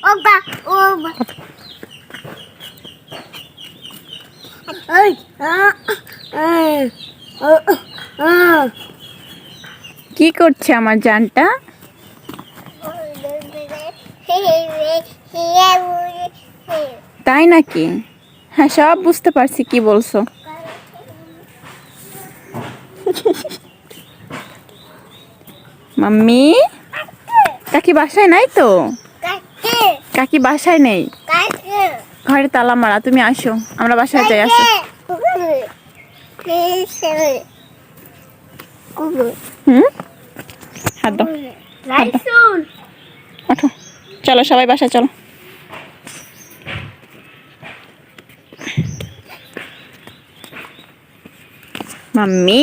ওবা ওবা এই কি করছে আমার জানটা? তাই নাকি? হ্যাঁ, সব বুঝতে পারছি কি বলছো। মাম্মি, কাকি বাসায় নাই তো? কাকি বাসায় নেই, ঘরে তালা মারা। তুমি আসো, আমরা বাসায় যাই, আসো। হুম, হাত দাও, হাত দাও। ওঠো, চলো সবাই বাসায় চলো। মাম্মি।